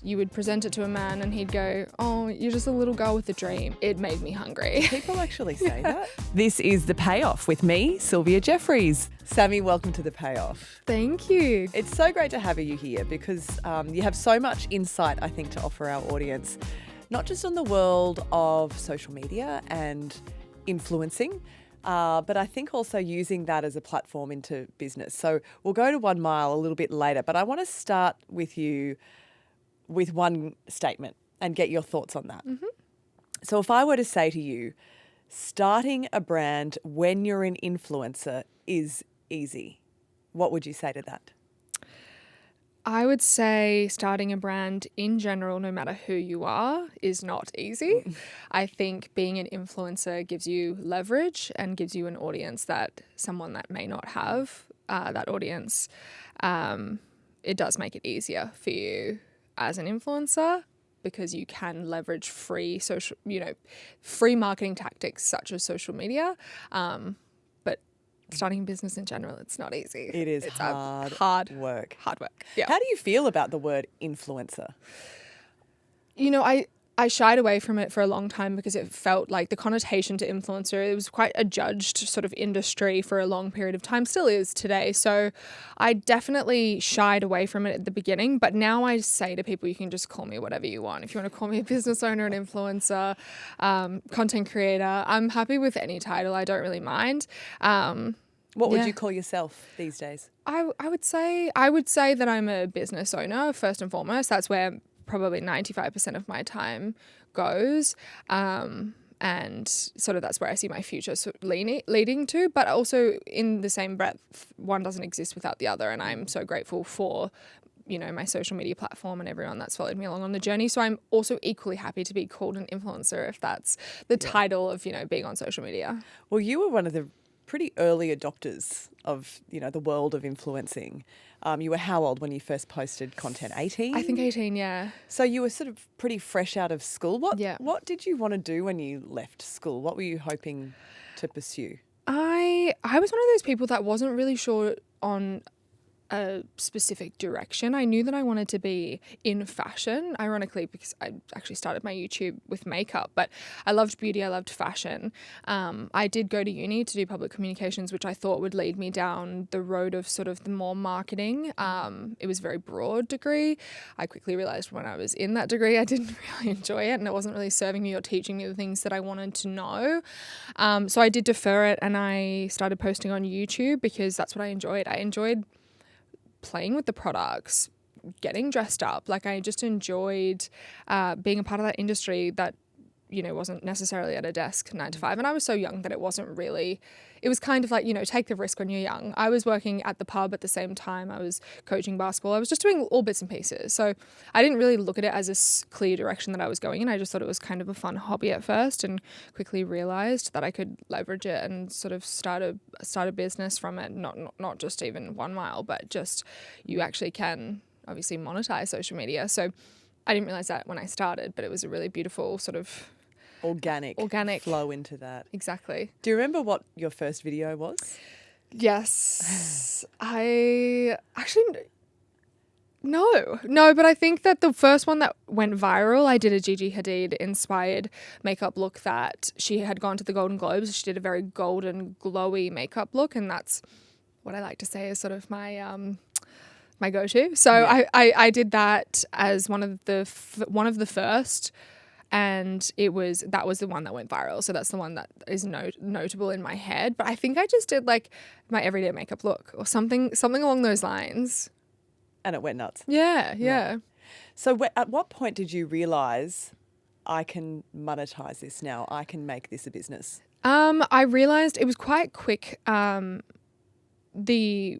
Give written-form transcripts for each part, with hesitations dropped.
You would present it to a man and he'd go, "Oh, you're just a little girl with a dream." It made me hungry. People actually say that. This is The Payoff with me, Sylvia Jeffries. Sammy, welcome to The Payoff. Thank you. It's so great to have you here because you have so much insight, I think, to offer our audience, not just on the world of social media and influencing, but I think also using that as a platform into business. So we'll go to 1 Mile a little bit later, but I want to start with you with one statement and get your thoughts on that. Mm-hmm. So if I were to say to you, starting a brand when you're an influencer is easy, what would you say to that? I would say starting a brand in general, no matter who you are, is not easy. I think being an influencer gives you leverage and gives you an audience that someone that may not have that audience. It does make it easier for you as an influencer because you can leverage free marketing tactics such as social media. Starting a business in general, it's not easy. It's hard work. Hard work. Yeah. How do you feel about the word influencer? I shied away from it for a long time because it felt like the connotation to influencer, it was quite a judged sort of industry for a long period of time, still is today. So I definitely shied away from it at the beginning, but now I say to people, you can just call me whatever you want. If you want to call me a business owner, an influencer, content creator, I'm happy with any title. I don't really mind. What would you call yourself these days? I would say that I'm a business owner first and foremost. That's where probably 95% of my time goes. And sort of that's where I see my future leading to. But also in the same breath, one doesn't exist without the other. And I'm so grateful for, my social media platform and everyone that's followed me along on the journey. So I'm also equally happy to be called an influencer if that's the title of, being on social media. Well, you were one of the pretty early adopters of, the world of influencing. You were how old when you first posted content? 18? I think 18, yeah. So you were sort of pretty fresh out of school. What did you want to do when you left school? What were you hoping to pursue? I was one of those people that wasn't really sure on a specific direction. I knew that I wanted to be in fashion, ironically, because I actually started my YouTube with makeup, but I loved beauty, I loved fashion. I did go to uni to do public communications, which I thought would lead me down the road of sort of the more marketing. It was a very broad degree. I quickly realized when I was in that degree, I didn't really enjoy it and it wasn't really serving me or teaching me the things that I wanted to know. So I did defer it and I started posting on YouTube because that's what I enjoyed. I enjoyed playing with the products, getting dressed up. Like I just enjoyed being a part of that industry that, wasn't necessarily at a desk 9 to 5. And I was so young that it was kind of like, take the risk when you're young. I was working at the pub at the same time. I was coaching basketball. I was just doing all bits and pieces. So I didn't really look at it as a clear direction that I was going in. I just thought it was kind of a fun hobby at first and quickly realized that I could leverage it and sort of start a business from it. Not just even 1 Mile, but just you actually can obviously monetize social media. So I didn't realize that when I started, but it was a really beautiful sort of organic flow into that. Exactly. Do you remember what your first video was? Yes. I actually no, but I think that the first one that went viral, I did a Gigi Hadid inspired makeup look that she had gone to the Golden Globes. She did a very golden glowy makeup look, and that's what I like to say is sort of my my go-to. So yeah. I did that as one of the first. And that was the one that went viral. So that's the one that is notable in my head. But I think I just did like my everyday makeup look or something along those lines. And it went nuts. Yeah. Right. So at what point did you realise I can monetize this now? I can make this a business? I realised it was quite quick. The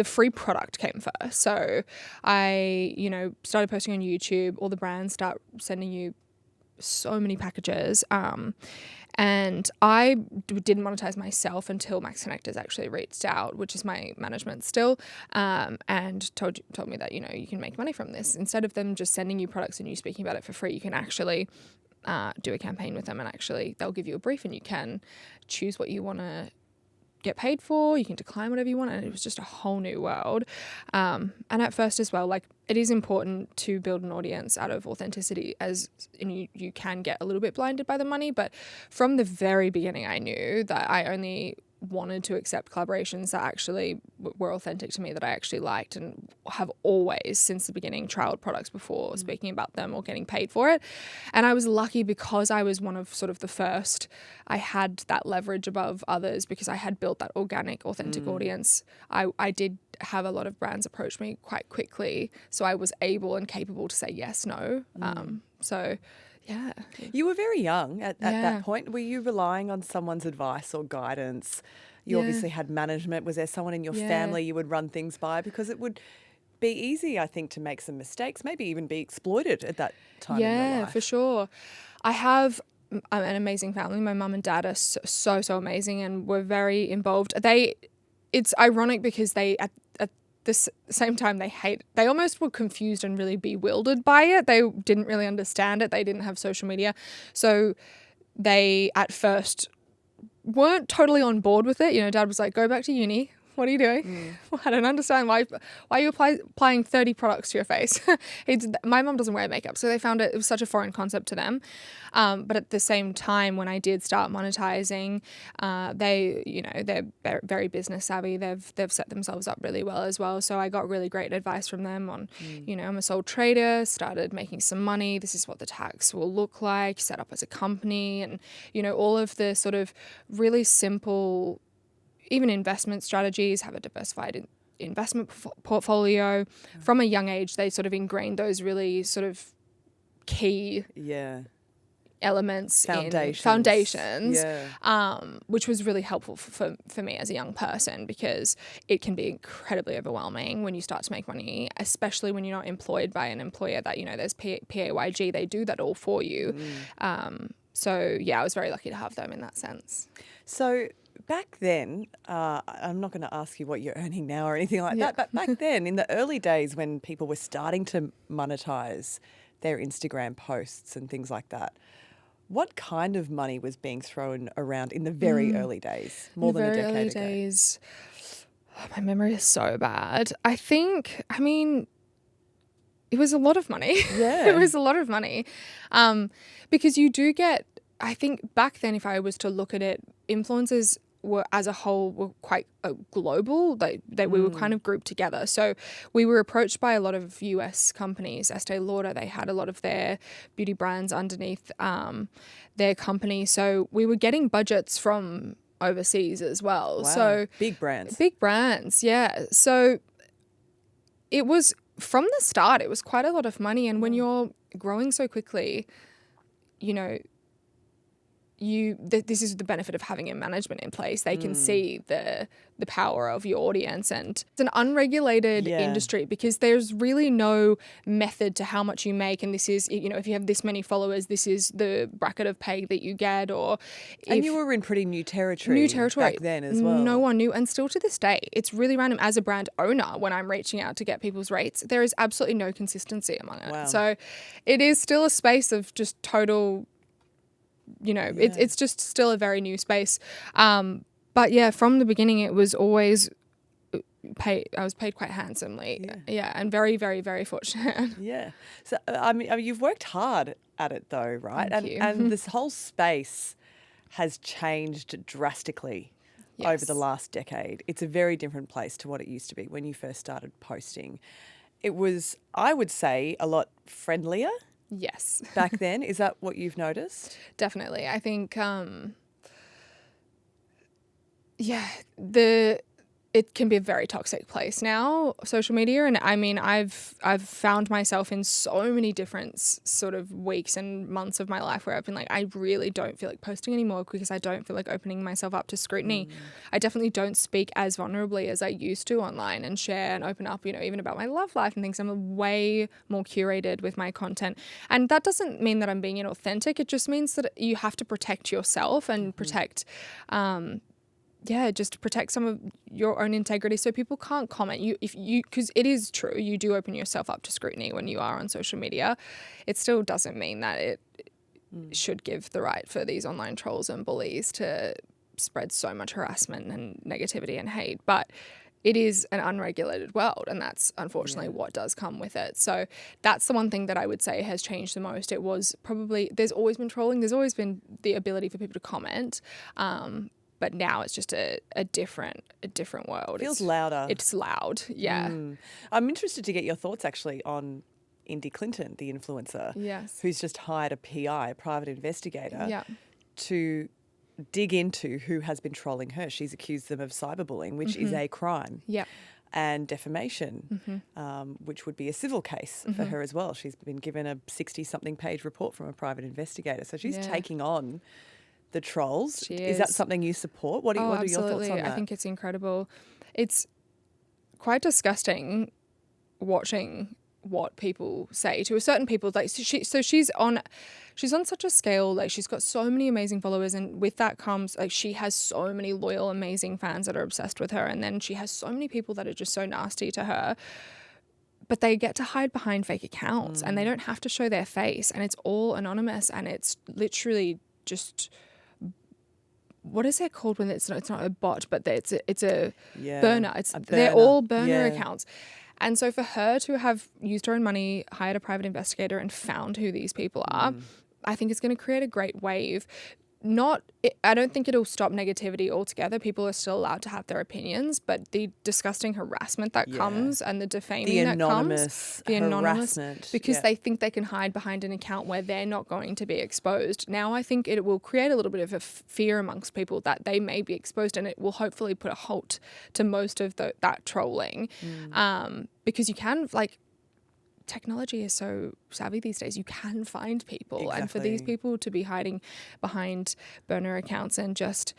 free product came first. So I, started posting on YouTube. All the brands start sending you so many packages, and I didn't monetize myself until Max Connectors actually reached out, which is my management still, and told me that you can make money from this. Instead of them just sending you products and you speaking about it for free, you can actually do a campaign with them, and actually they'll give you a brief and you can choose what you want to get paid for, you can decline whatever you want, and it was just a whole new world. And at first as well, like, it is important to build an audience out of authenticity, and you can get a little bit blinded by the money, but from the very beginning I knew that I only wanted to accept collaborations that actually were authentic to me, that I actually liked, and have always since the beginning trialed products before speaking about them or getting paid for it. And I was lucky because I was one of sort of the first. I had that leverage above others because I had built that organic, authentic audience. I did have a lot of brands approach me quite quickly, so I was able and capable to say yes, no. So yeah. You were very young at that point. Were you relying on someone's advice or guidance? You obviously had management. Was there someone in your family you would run things by? Because it would be easy, I think, to make some mistakes, maybe even be exploited at that time in your life. Yeah, for sure. I have an amazing family. My mum and dad are so amazing and were very involved. It's ironic because they, at the same time, they almost were confused and really bewildered by it. They didn't really understand it. They didn't have social media. So they at first weren't totally on board with it. You know, Dad was like, go back to uni. What are you doing? Well, I don't understand why you applying 30 products to your face. My mum doesn't wear makeup, so they found it was such a foreign concept to them. But at the same time, when I did start monetizing, they're very business savvy. They've set themselves up really well as well. So I got really great advice from them on, I'm a sole trader, started making some money. This is what the tax will look like, set up as a company, and all of the sort of really simple, even investment strategies, have a diversified investment portfolio. From a young age, they sort of ingrained those really sort of key elements, foundations, which was really helpful for me as a young person, because it can be incredibly overwhelming when you start to make money, especially when you're not employed by an employer that, there's PAYG, they do that all for you. So yeah, I was very lucky to have them in that sense. So back then, I'm not going to ask you what you're earning now or anything like that, but back then, in the early days when people were starting to monetize their Instagram posts and things like that, what kind of money was being thrown around in the very early days, more than a decade ago? Days, my memory is so bad. It was a lot of money. Yeah. It was a lot of money. Because you do get, I think back then, if I was to look at it, influencers were as a whole were quite global. We were kind of grouped together. So we were approached by a lot of US companies. Estee Lauder, they had a lot of their beauty brands underneath their company. So we were getting budgets from overseas as well. Wow. So big brands. Big brands, yeah. So it was, from the start, it was quite a lot of money. And when you're growing so quickly, this is the benefit of having a management in place. They can see the power of your audience, and it's an unregulated industry because there's really no method to how much you make. And this is, if you have this many followers, this is the bracket of pay that you get. And you were in pretty new territory back then as well. No one knew, and still to this day, it's really random. As a brand owner, when I'm reaching out to get people's rates, there is absolutely no consistency among it. Wow. So it is still a space of just total, it's just still a very new space. But yeah, from the beginning, it was always I was paid quite handsomely. Yeah, and very, very, very fortunate. Yeah. So, you've worked hard at it though, right? Thank you. And this whole space has changed drastically over the last decade. It's a very different place to what it used to be when you first started posting. It was, I would say, a lot friendlier. Yes. Back then. Is that what you've noticed? Definitely. I think, it can be a very toxic place now, social media. And I've found myself in so many different sort of weeks and months of my life where I've been like, I really don't feel like posting anymore because I don't feel like opening myself up to scrutiny. I definitely don't speak as vulnerably as I used to online and share and open up, even about my love life and things. I'm way more curated with my content. And that doesn't mean that I'm being inauthentic. It just means that you have to protect yourself and protect, just to protect some of your own integrity, so people can't comment. Because it is true, you do open yourself up to scrutiny when you are on social media. It still doesn't mean that it should give the right for these online trolls and bullies to spreads so much harassment and negativity and hate. But it is an unregulated world, and that's unfortunately what does come with it. So that's the one thing that I would say has changed the most. It was probably, there's always been trolling, there's always been the ability for people to comment, but now it's just a different world. Feels louder. It's loud, yeah. I'm interested to get your thoughts actually on Indy Clinton, the influencer, Yes. who's just hired a PI, a private investigator, Yeah. to dig into who has been trolling her. She's accused them of cyberbullying, which is a crime. Yeah. And defamation, which would be a civil case for her as well. She's been given a 60-something page report from a private investigator. So she's taking on the trolls. She is that is. something you support? What are your thoughts on that? I think it's incredible. It's quite disgusting watching what people say to a certain people. Like she's on such a scale. Like she's got so many amazing followers, and with that comes like she has so many loyal, amazing fans that are obsessed with her, and then she has so many people that are just so nasty to her. But they get to hide behind fake accounts, and they don't have to show their face, and it's all anonymous, and it's literally just. What is it called when it's not a bot, but it's a burner. They're all burner accounts. And so for her to have used her own money, hired a private investigator and found who these people are, I think it's going to create a great wave. I don't think it'll stop negativity altogether. People are still allowed to have their opinions, but the disgusting harassment that comes and the defaming that comes, the anonymous harassment, because they think they can hide behind an account where they're not going to be exposed. Now I think it will create a little bit of a fear amongst people that they may be exposed, and it will hopefully put a halt to most of that trolling, because you can technology is so savvy these days. You can find people, and for these people to be hiding behind burner accounts and just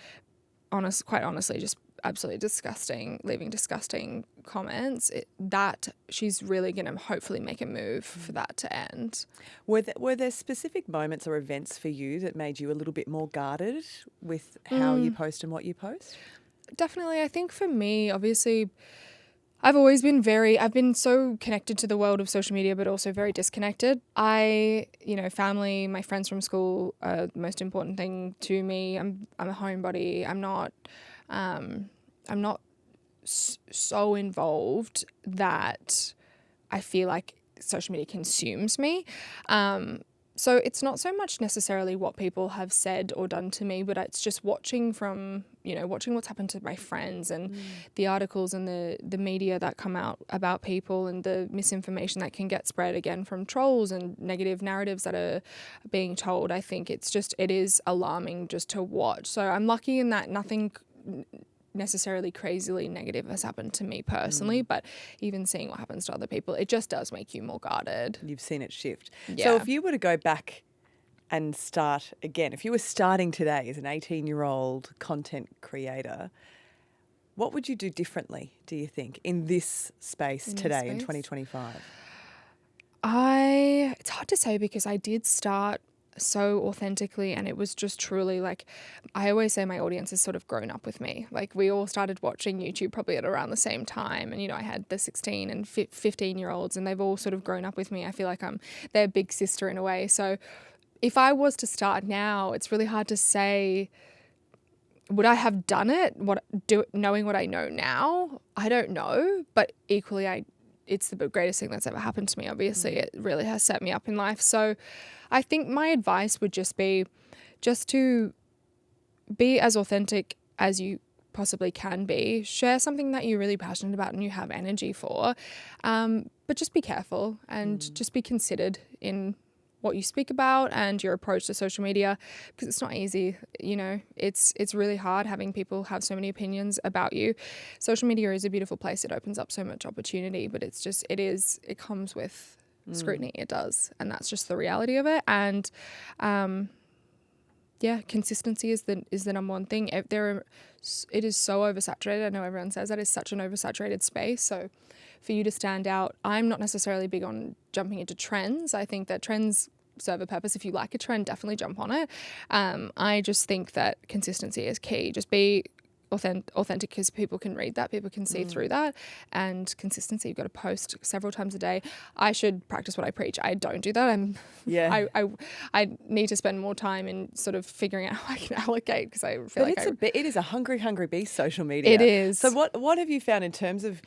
quite honestly, just absolutely disgusting, leaving disgusting comments, that she's really going to hopefully make a move for that to end. Were there specific moments or events for you that made you a little bit more guarded with how you post and what you post? Definitely. I think for me, obviously, I've been so connected to the world of social media, but also very disconnected. Family, my friends from school are the most important thing to me. I'm a homebody. I'm not so involved that I feel like social media consumes me. So it's not so much necessarily what people have said or done to me, but it's just watching what's happened to my friends and the articles and the media that come out about people and the misinformation that can get spread again from trolls and negative narratives that are being told. I think it is alarming just to watch. So I'm lucky in that nothing necessarily crazily negative has happened to me personally, but even seeing what happens to other people, it just does make you more guarded. You've seen it shift. Yeah. So if you were to go back and start again, if you were starting today as an 18-year-old content creator, what would you do differently, do you think, in this space in 2025? It's hard to say because I did start so authentically, and it was just truly I always say my audience has sort of grown up with me. We all started watching YouTube probably at around the same time, and I had the 16 and 15-year-olds, and they've all sort of grown up with me. I feel like I'm their big sister in a way. So if I was to start now, it's really hard to say, would I have done it? Knowing what I know now? I don't know, but equally it's the greatest thing that's ever happened to me. Obviously, it really has set me up in life. So I think my advice would just be to be as authentic as you possibly can be. Share something that you're really passionate about and you have energy for, but just be careful and just be considered in what you speak about and your approach to social media, because it's not easy. It's really hard having people have so many opinions about you. Social media is a beautiful place. It opens up so much opportunity, but it comes with scrutiny. It does. And that's just the reality of it. And consistency is the number one thing. It is so oversaturated. I know everyone says that it's such an oversaturated space. So for you to stand out, I'm not necessarily big on jumping into trends. I think that trends serve a purpose. If you like a trend, definitely jump on it. I just think that consistency is key. Just be authentic because people can read that, people can see through that. And consistency, you've got to post several times a day. I should practice what I preach. I don't do that. I need to spend more time in sort of figuring out how I can allocate, because I feel it is a hungry beast, social media. It is. So what have you found in terms of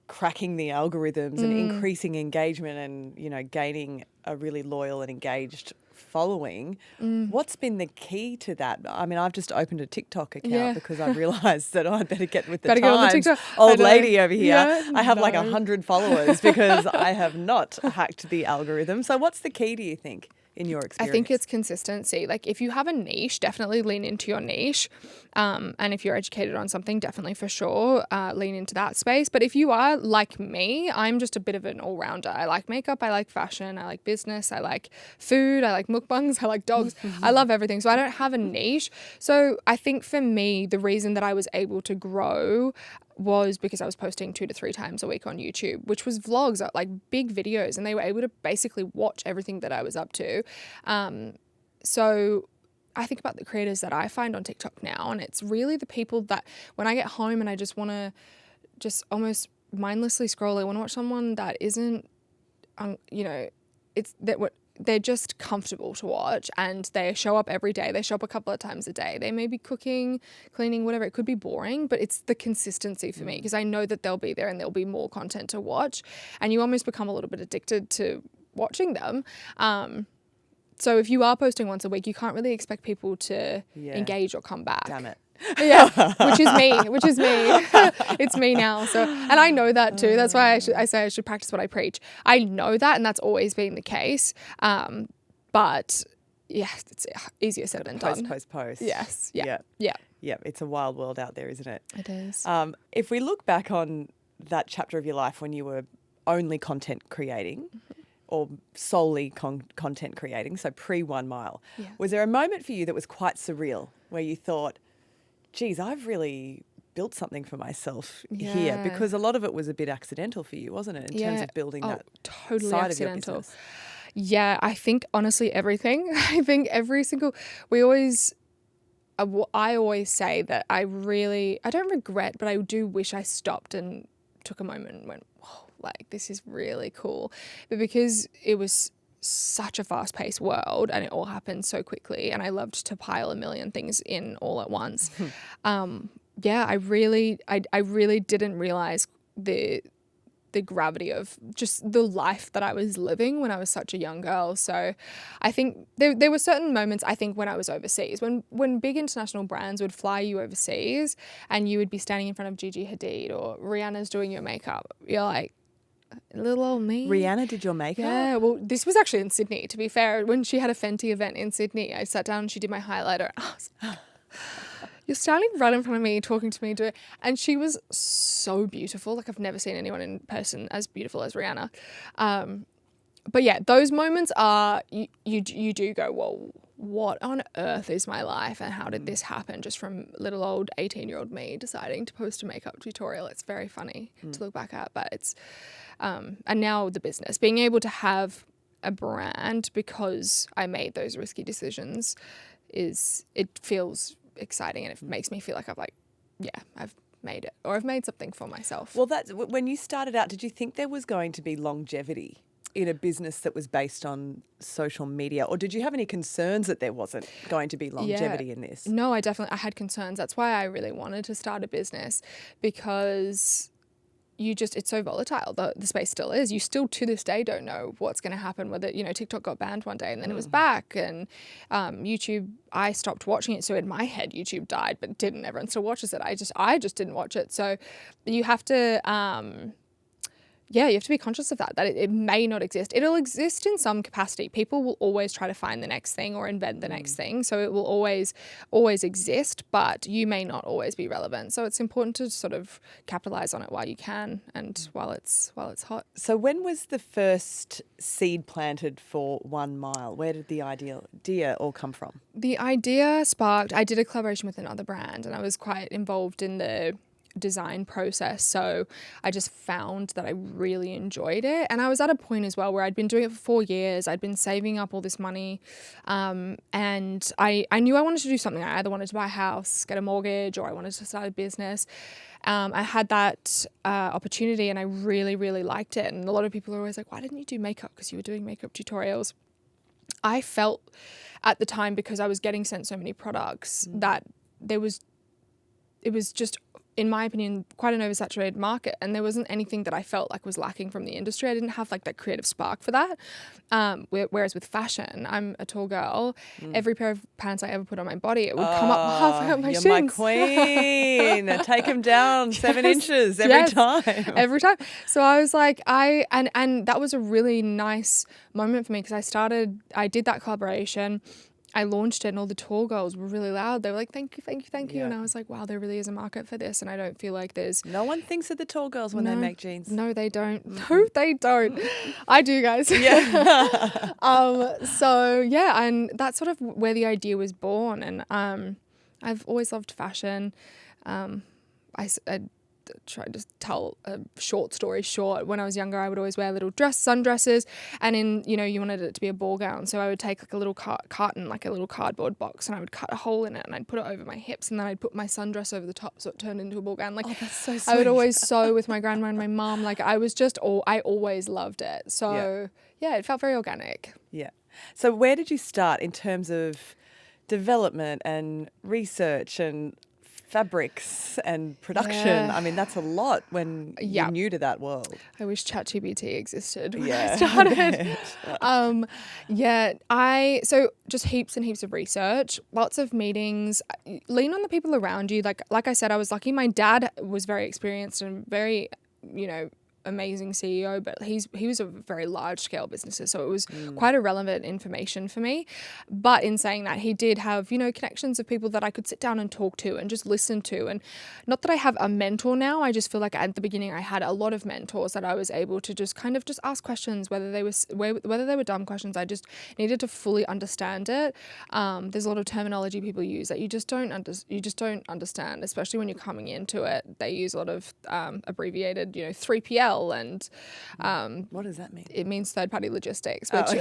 cracking the algorithms and increasing engagement and, you know, gaining a really loyal and engaged following? What's been the key to that? I mean, I've just opened a TikTok account because I realised that I'd better get with the times. Get on the TikTok. Old lady over here. Yeah, I have like 100 followers because I have not hacked the algorithm. So what's the key, do you think, in your experience? I think it's consistency. Like, if you have a niche, definitely lean into your niche. And if you're educated on something, definitely for sure lean into that space. But if you are like me, I'm just a bit of an all-rounder. I like makeup, I like fashion, I like business, I like food, I like mukbangs, I like dogs. I love everything. So I don't have a niche. So I think for me, the reason that I was able to grow was because I was posting 2 to 3 times a week on YouTube, which was vlogs, like big videos, and they were able to basically watch everything that I was up to. So I think about the creators that I find on TikTok now, and it's really the people that when I get home and I just want to just almost mindlessly scroll, I want to watch someone that isn't, you know, it's that what they're just comfortable to watch, and they show up every day. They show up a couple of times a day. They may be cooking, cleaning, whatever. It could be boring, but it's the consistency for me, because I know that they'll be there and there'll be more content to watch, and you almost become a little bit addicted to watching them. So if you are posting once a week, you can't really expect people to engage or come back. Damn it. Yeah, which is me. It's me now. So, and I know that too. That's why I say I should practice what I preach. I know that, and that's always been the case. But yeah, it's easier said than done. Post. Yes. Yeah. It's a wild world out there, isn't it? It is. If we look back on that chapter of your life when you were only content creating, or solely content creating, so pre 1 Mile, was there a moment for you that was quite surreal where you thought, geez, I've really built something for myself here? Because a lot of it was a bit accidental for you, wasn't it, in terms of building that totally side accidental. of your business? Yeah, I think honestly everything. I think I always say that I don't regret, but I do wish I stopped and took a moment and went, whoa, like this is really cool. But because it was such a fast-paced world and it all happened so quickly, and I loved to pile a million things in all at once. I really didn't realize the gravity of just the life that I was living when I was such a young girl. So I think there were certain moments, I think, when I was overseas, when big international brands would fly you overseas and you would be standing in front of Gigi Hadid or Rihanna's doing your makeup. You're like, little old me. Rihanna did your makeup? Yeah, well, this was actually in Sydney, to be fair. When she had a Fenty event in Sydney, I sat down and she did my highlighter. And I was like, you're standing right in front of me, talking to me, and she was so beautiful. Like, I've never seen anyone in person as beautiful as Rihanna. But yeah, those moments are, you do go, whoa, what on earth is my life, and how did this happen, just from little old 18-year-old me deciding to post a makeup tutorial. It's very funny to look back at, but it's, and now the business, being able to have a brand because I made those risky decisions it feels exciting, and it makes me feel like I've made it, or I've made something for myself. Well, when you started out, did you think there was going to be longevity in a business that was based on social media, or did you have any concerns that there wasn't going to be longevity in this? No, I had concerns. That's why I really wanted to start a business, because it's so volatile. The space still is. You still to this day don't know what's going to happen. Whether, TikTok got banned one day and then it was back, and YouTube, I stopped watching it. So in my head, YouTube died, but didn't. Everyone still watches it. I just didn't watch it. So you have to, you have to be conscious of that it may not exist. It'll exist in some capacity. People will always try to find the next thing or invent the next thing. So it will always exist, but you may not always be relevant. So it's important to sort of capitalize on it while you can, and while it's hot. So when was the first seed planted for 1 Mile? Where did the idea all come from? The idea sparked, I did a collaboration with another brand, and I was quite involved in the design process. So I just found that I really enjoyed it. And I was at a point as well where I'd been doing it for 4 years. I'd been saving up all this money. And I knew I wanted to do something. I either wanted to buy a house, get a mortgage, or I wanted to start a business. I had that opportunity and I really, really liked it. And a lot of people are always like, why didn't you do makeup? Because you were doing makeup tutorials. I felt at the time, because I was getting sent so many products, that it was just, in my opinion, quite an oversaturated market, and there wasn't anything that I felt like was lacking from the industry. I didn't have like that creative spark for that. Whereas with fashion, I'm a tall girl. Every pair of pants I ever put on my body, it would come up halfway up my shins. You're my queen. Take them down 7 inches every time. Every time. So I was like, and that was a really nice moment for me, because I did that collaboration. I launched it and all the tall girls were really loud. They were like, thank you, thank you, thank you. Yeah. And I was like, wow, there really is a market for this. And I don't feel like there's... No one thinks of the tall girls when they make jeans. No, they don't. No, they don't. I do, guys. Yeah. So, yeah, and that's sort of where the idea was born. And I've always loved fashion. I tried to tell a short story short. When I was younger, I would always wear little sundresses, and you wanted it to be a ball gown, so I would take like a little carton, like a little cardboard box, and I would cut a hole in it and I'd put it over my hips, and then I'd put my sundress over the top so it turned into a ball gown. Like, oh, that's so sweet. I would always sew with my grandma and my mum. Like, I always loved it. So yeah, it felt very organic. Yeah. So where did you start in terms of development and research and fabrics and production? Yeah. I mean, that's a lot when you're new to that world. I wish ChatGPT existed when Yeah. I started. So just heaps and heaps of research, lots of meetings, lean on the people around you. Like I said, I was lucky. My dad was very experienced and very, amazing CEO, but he was a very large scale business, so it was quite irrelevant information for me. But in saying that, he did have connections of people that I could sit down and talk to and just listen to. And not that I have a mentor now, I just feel like at the beginning I had a lot of mentors that I was able to just kind of just ask questions, whether they were dumb questions. I just needed to fully understand it. There's a lot of terminology people use that you just don't understand, especially when you're coming into it. They use a lot of abbreviated 3PL. And what does that mean? It means third-party logistics, which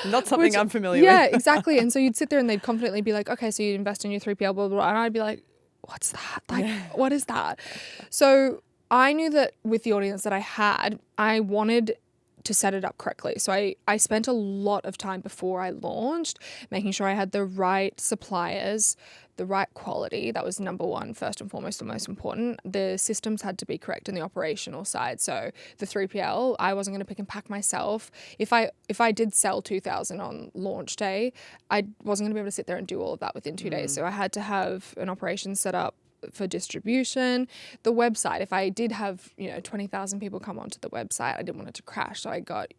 not something I'm familiar with. Yeah, exactly. And so you'd sit there and they'd confidently be like, okay, so you invest in your 3PL, blah, blah, blah. And I'd be like, what's that? Like, what is that? So I knew that with the audience that I had, I wanted to set it up correctly. So I spent a lot of time before I launched making sure I had the right suppliers, the right quality. That was number one, first and foremost, the most important. The systems had to be correct in the operational side. So the 3PL, I wasn't going to pick and pack myself. If I did sell 2,000 on launch day, I wasn't going to be able to sit there and do all of that within 2 days. So I had to have an operation set up for distribution. The website, if I did have 20,000 people come onto the website, I didn't want it to crash, so I got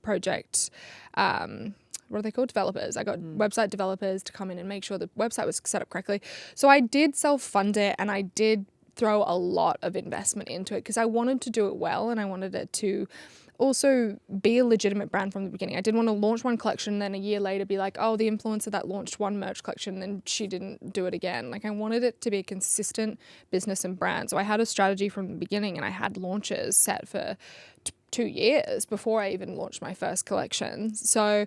project what are they called, developers. I got website developers to come in and make sure the website was set up correctly. So I did self-fund it, and I did throw a lot of investment into it because I wanted to do it well, and I wanted it to also be a legitimate brand from the beginning. I didn't want to launch one collection and then a year later be like, oh, the influencer that launched one merch collection and then she didn't do it again. Like, I wanted it to be a consistent business and brand. So I had a strategy from the beginning, and I had launches set for 2 years before I even launched my first collection. So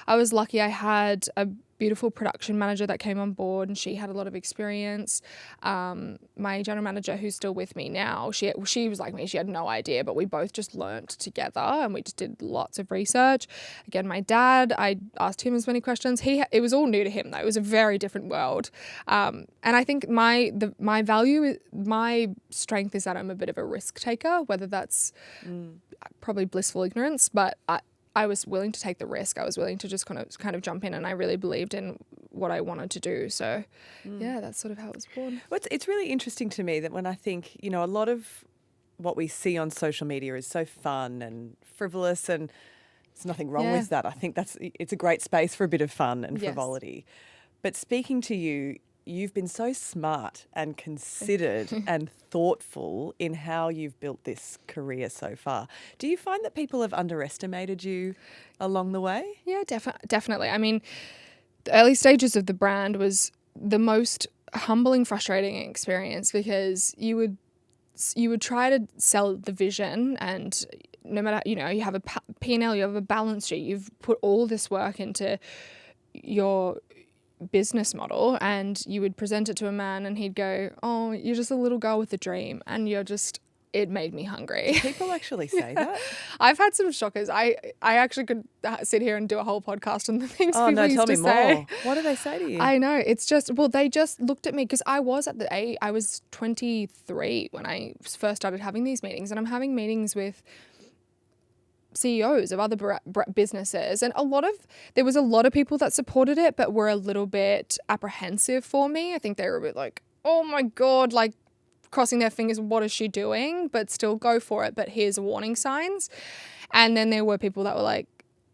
I was lucky. I had a beautiful production manager that came on board, and she had a lot of experience. My general manager, who's still with me now, she was like me. She had no idea, but we both just learnt together, and we just did lots of research. Again, my dad, I asked him as many questions. It was all new to him though. It was a very different world. And I think my strength is that I'm a bit of a risk taker, whether that's probably blissful ignorance, but I was willing to take the risk. I was willing to just kind of jump in, and I really believed in what I wanted to do. So yeah, that's sort of how it was born. Well, it's really interesting to me that when I think, a lot of what we see on social media is so fun and frivolous, and there's nothing wrong with that. I think it's a great space for a bit of fun and frivolity. But speaking to you, you've been so smart and considered and thoughtful in how you've built this career so far. Do you find that people have underestimated you along the way? Yeah, definitely. I mean, the early stages of the brand was the most a humbling, frustrating experience because you would try to sell the vision, and no matter, you know, you have a P&L, you have a balance sheet, you've put all this work into your business model, and you would present it to a man and he'd go, oh, you're just a little girl with a dream, and it made me hungry. People actually say that? I've had some shockers. I actually could sit here and do a whole podcast on the things people no, used tell to me say. more. What do they say to you? I know. It's just, well, they just looked at me because I was I was 23 when I first started having these meetings, and I'm having meetings with CEOs of other businesses, and there was a lot of people that supported it but were a little bit apprehensive for me. I think they were a bit like, oh my God, like crossing their fingers, what is she doing? But still go for it, but here's warning signs. And then there were people that were like,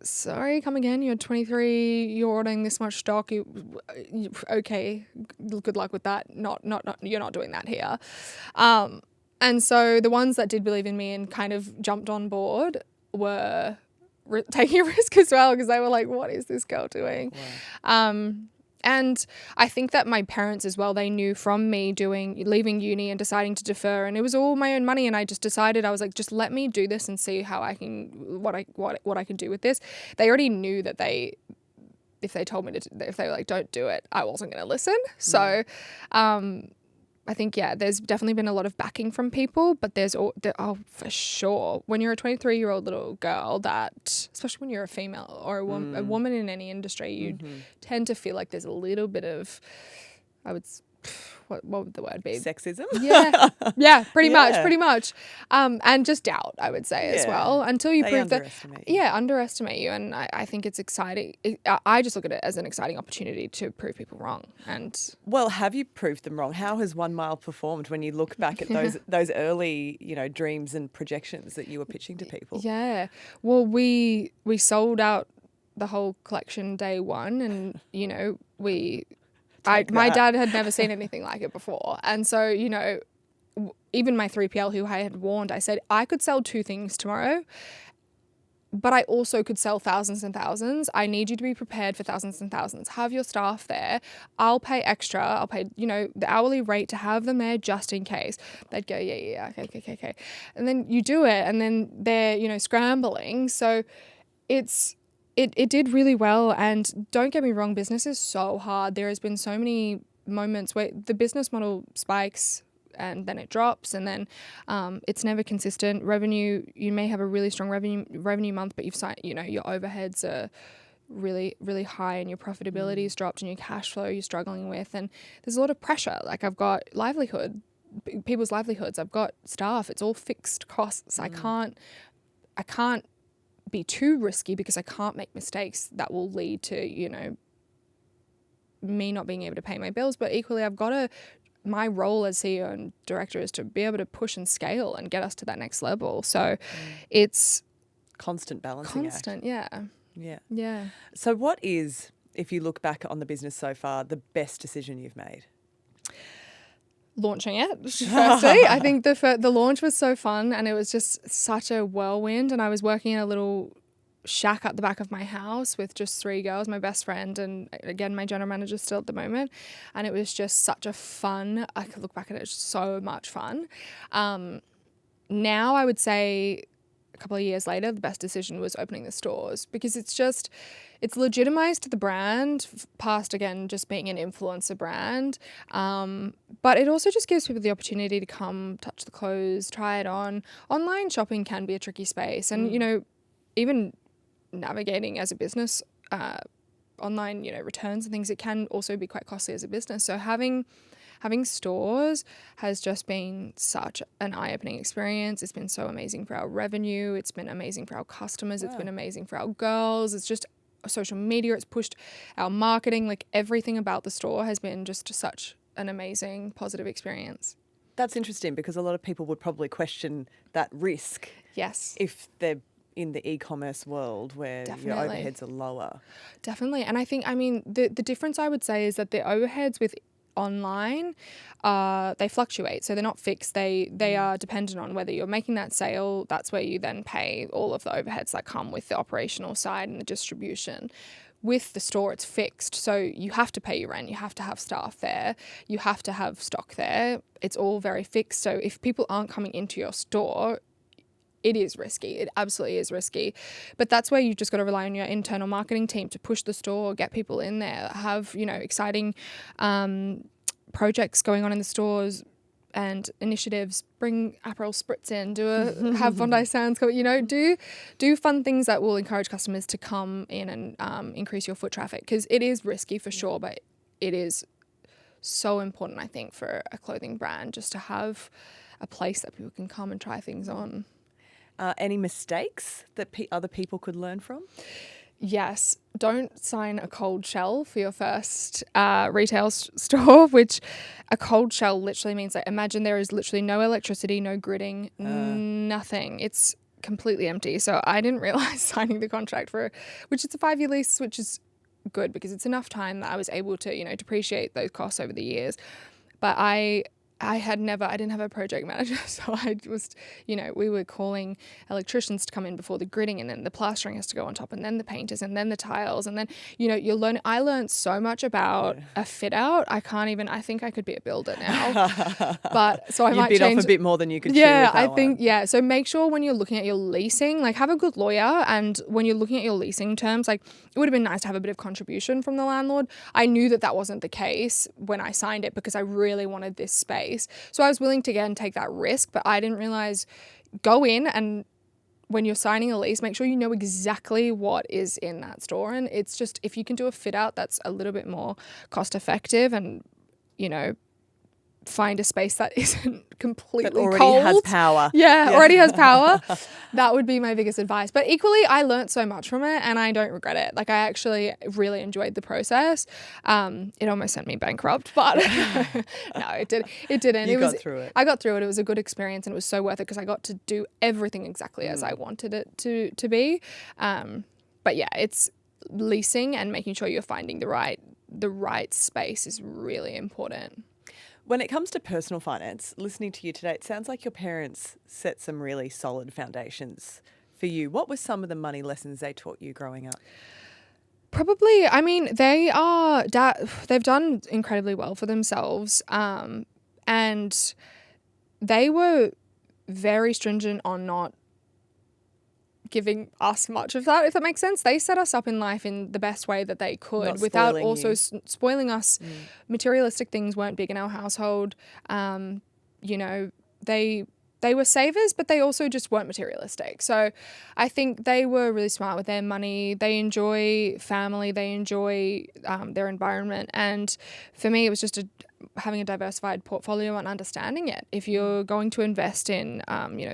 sorry, come again, you're 23, you're ordering this much stock, okay, good luck with that, not you're not doing that here. And so the ones that did believe in me and kind of jumped on board were taking a risk as well, because they were like, what is this girl doing? Wow. And I think that my parents as well, they knew from me leaving uni and deciding to defer, and it was all my own money, and I just decided, I was like, just let me do this and see how I can, what I can do with this. They already knew that if they told me if they were like, don't do it, I wasn't going to listen. So, I think, yeah, there's definitely been a lot of backing from people, but for sure, when you're a 23-year-old little girl, that, especially when you're a female or a woman in any industry, you tend to feel like there's a little bit of, what would the word be? Sexism? Yeah, pretty much. And just doubt, I would say, as well, until you prove that. Yeah, underestimate you. And I think it's exciting. I just look at it as an exciting opportunity to prove people wrong. And well, have you proved them wrong? How has 1 Mile performed when you look back at those early, dreams and projections that you were pitching to people? Yeah. Well, we sold out the whole collection day one, and, my dad had never seen anything like it before. And so, even my 3PL who I had warned, I said, I could sell 2 things tomorrow, but I also could sell thousands and thousands. I need you to be prepared for thousands and thousands. Have your staff there. I'll pay extra. I'll pay, the hourly rate to have them there just in case. They'd go, yeah, okay. And then you do it, and then they're, scrambling. So It did really well, and don't get me wrong, business is so hard. There has been so many moments where the business model spikes and then it drops, and then it's never consistent. Revenue, you may have a really strong revenue month, but your overheads are really, really high, and your profitability is dropped, and your cash flow you're struggling with, and there's a lot of pressure. Like, I've got people's livelihoods, I've got staff, it's all fixed costs. I can't be too risky because I can't make mistakes that will lead to, me not being able to pay my bills. But equally, my role as CEO and director is to be able to push and scale and get us to that next level. So it's constant balancing act. Yeah. So what is, if you look back on the business so far, the best decision you've made? Launching it, firstly. I think the launch was so fun, and it was just such a whirlwind, and I was working in a little shack at the back of my house with just 3 girls, my best friend, and again, my general manager still at the moment, and it was just such a fun, I could look back at it, it's so much fun. Now I would say a couple of years later, the best decision was opening the stores, because it's legitimized the brand past, again, just being an influencer brand. But it also just gives people the opportunity to come touch the clothes, try it on. Online shopping can be a tricky space. And, even navigating as a business, online, returns and things, it can also be quite costly as a business. So having stores has just been such an eye-opening experience. It's been so amazing for our revenue. It's been amazing for our customers. Wow. It's been amazing for our girls. It's just social media. It's pushed our marketing. Like, everything about the store has been just such an amazing, positive experience. That's interesting, because a lot of people would probably question that risk. Yes. If they're in the e-commerce world where your overheads are lower. Definitely. And I think, the difference I would say is that the overheads with online, they fluctuate. So they're not fixed. They are dependent on whether you're making that sale. That's where you then pay all of the overheads that come with the operational side and the distribution. With the store, it's fixed. So you have to pay your rent. You have to have staff there. You have to have stock there. It's all very fixed. So if people aren't coming into your store, it is risky. It absolutely is risky. But that's where you've just got to rely on your internal marketing team to push the store, get people in there, have, exciting projects going on in the stores and initiatives, bring Aperol Spritz in, have Bondi Sands, do fun things that will encourage customers to come in and increase your foot traffic, because it is risky for sure, but it is so important, I think, for a clothing brand just to have a place that people can come and try things on. Any mistakes that other people could learn from? Yes. Don't sign a cold shell for your first retail store, which a cold shell literally means, like, imagine there is literally no electricity, no gridding, nothing. It's completely empty. So I didn't realize signing the contract which it's a 5-year lease, which is good because it's enough time that I was able to, depreciate those costs over the years. But I didn't have a project manager, so I was, we were calling electricians to come in before the gridding, and then the plastering has to go on top, and then the painters, and then the tiles, and then, I learned so much about a fit out. I think I could be a builder now, but so I might bit change off a bit more than you could chew Yeah, with that I think, one. so make sure when you're looking at your leasing, like, have a good lawyer, and when you're looking at your leasing terms, like, it would have been nice to have a bit of contribution from the landlord. I knew that wasn't the case when I signed it because I really wanted this space. So I was willing to again take that risk, but I didn't realize, go in, and when you're signing a lease, make sure you know exactly what is in that store. And it's just, if you can do a fit out that's a little bit more cost effective and, find a space that isn't completely that already cold. has power. Yeah, already has power. That would be my biggest advice. But equally, I learned so much from it and I don't regret it. Like, I actually really enjoyed the process. It almost sent me bankrupt, but no, it didn't. You got through it. I got through it. It was a good experience and it was so worth it because I got to do everything exactly as I wanted it to be. But yeah, it's leasing and making sure you're finding the right space is really important. When it comes to personal finance, listening to you today, it sounds like your parents set some really solid foundations for you. What were some of the money lessons they taught you growing up? Probably, I mean, they've done incredibly well for themselves, and they were very stringent on not giving us much of that, if that makes sense. They set us up in life in the best way that they could without also spoiling us. Materialistic things weren't big in our household. They were savers, but they also just weren't materialistic. So I think they were really smart with their money. They enjoy family. They enjoy their environment. And for me, it was just having a diversified portfolio and understanding it. If you're going to invest in,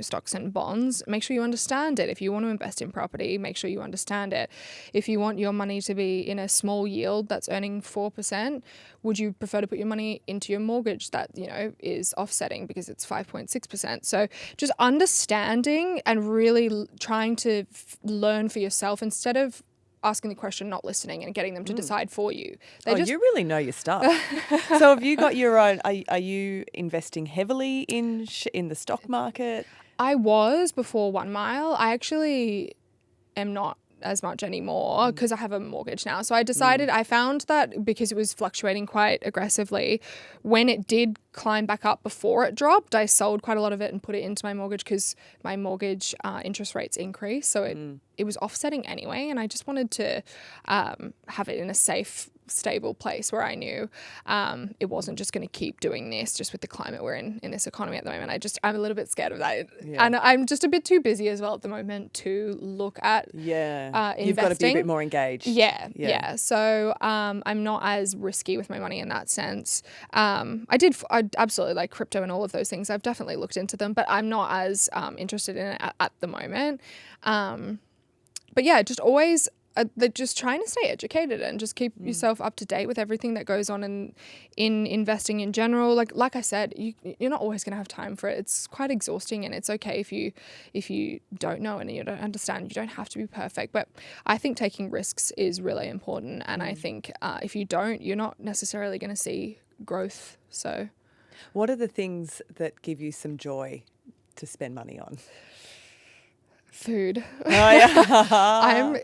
stocks and bonds, make sure you understand it. If you want to invest in property, make sure you understand it. If you want your money to be in a small yield that's earning 4%, would you prefer to put your money into your mortgage that, is offsetting because it's 5.6%? So just understanding and really trying to learn for yourself instead of asking the question, not listening, and getting them to decide for you. You really know your stuff. So have you got your own, are you investing heavily in the stock market? I was before 1 Mile. I actually am not as much anymore because I have a mortgage now. So I decided, I found that because it was fluctuating quite aggressively, when it did climb back up before it dropped, I sold quite a lot of it and put it into my mortgage because my mortgage interest rates increased. So it was offsetting anyway. And I just wanted to have it in a safe, stable place where I knew it wasn't just going to keep doing this just with the climate we're in this economy at the moment. I'm a little bit scared of that. Yeah. And I'm just a bit too busy as well at the moment to look at investing. You've got to be a bit more engaged. Yeah. So I'm not as risky with my money in that sense. I absolutely like crypto and all of those things. I've definitely looked into them, but I'm not as interested in it at the moment. But yeah, just always just trying to stay educated and just keep yourself up to date with everything that goes on in investing in general. Like I said, you're not always going to have time for it. It's quite exhausting, and it's okay if you don't know and you don't understand. You don't have to be perfect, but I think taking risks is really important. And I think if you don't, you're not necessarily going to see growth. So What are the things that give you some joy to spend money on? food. Oh, yeah.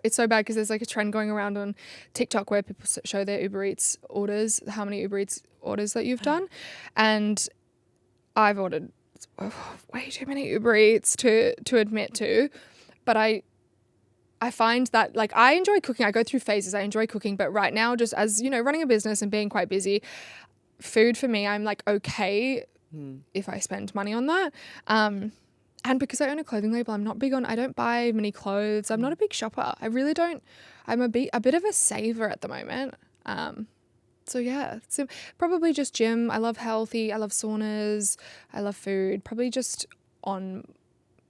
It's so bad because there's like a trend going around on TikTok where people show their Uber Eats orders, how many Uber Eats orders that you've done. And I've ordered way too many Uber Eats to admit to. But I find that, like, I enjoy cooking. I go through phases. I enjoy cooking. But right now, just as, you know, running a business and being quite busy, food for me, I'm like, okay if I spend money on that. And because I own a clothing label, I don't buy many clothes. I'm not a big shopper. I really don't. I'm a bit of a saver at the moment. So yeah, so probably just gym. I love healthy. I love saunas. I love food. Probably just on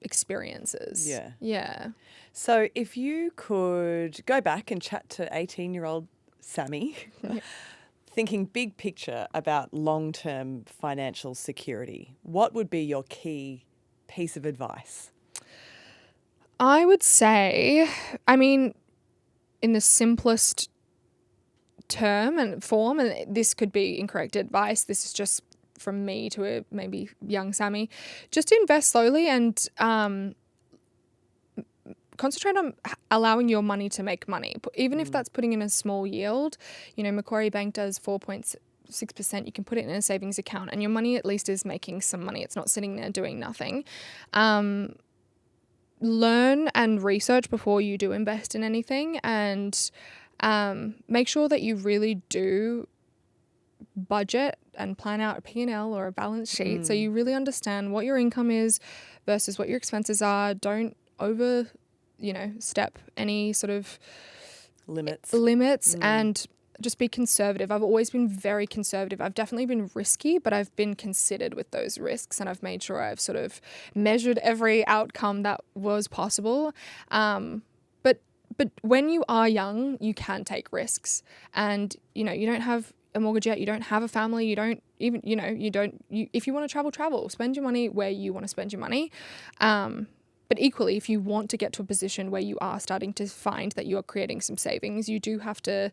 experiences. Yeah. Yeah. So if you could go back and chat to 18-year-old Sammy, thinking big picture about long-term financial security, what would be your key piece of advice? I would say, I mean, in the simplest term and form, and this could be incorrect advice, this is just from me to a maybe young Sammy, just invest slowly and concentrate on allowing your money to make money, even if that's putting in a small yield. You know, Macquarie Bank does 4.6%. You can put it in a savings account and your money at least is making some money. It's not sitting there doing nothing. Learn and research before you do invest in anything, and make sure that you really do budget and plan out a P&L or a balance sheet so you really understand what your income is versus what your expenses are. Don't step any sort of limits and just be conservative. I've always been very conservative. I've definitely been risky, but I've been considered with those risks, and I've made sure I've sort of measured every outcome that was possible. But when you are young, you can take risks, and you don't have a mortgage yet, you don't have a family, you don't even, if you want to travel, spend your money where you want to spend your money. But equally, if you want to get to a position where you are starting to find that you are creating some savings, you do have to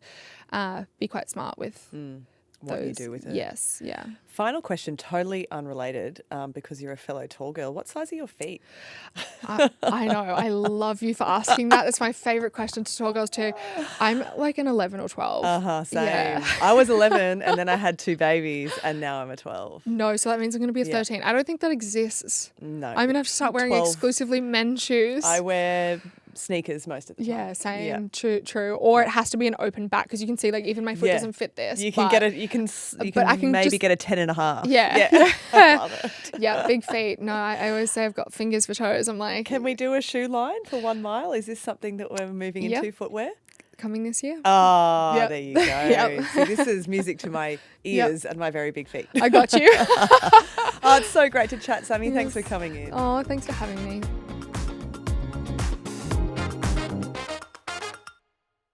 be quite smart with what you do with it. Yes, yeah. Final question, totally unrelated, because you're a fellow tall girl. What size are your feet? I know. I love you for asking that. That's my favourite question to tall girls too. I'm like an 11 or 12. Same. Yeah. I was 11 and then I had 2 babies and now I'm a 12. No, so that means I'm going to be a 13. I don't think that exists. No. I'm going to have to start wearing 12. exclusively men's shoes. I wear sneakers most of the time. Yeah, same. Yeah. True. Or it has to be an open back because you can see like even my foot doesn't fit this. You can maybe get a 10.5. Yeah. I love it. Yeah, big feet. No, I always say I've got fingers for toes. I'm like, can we do a shoe line for 1 mile? Is this something that we're moving into footwear? Coming this year. Oh, there you go. See, this is music to my ears and my very big feet. I got you. Oh, it's so great to chat, Sammy. Yes. Thanks for coming in. Oh, thanks for having me.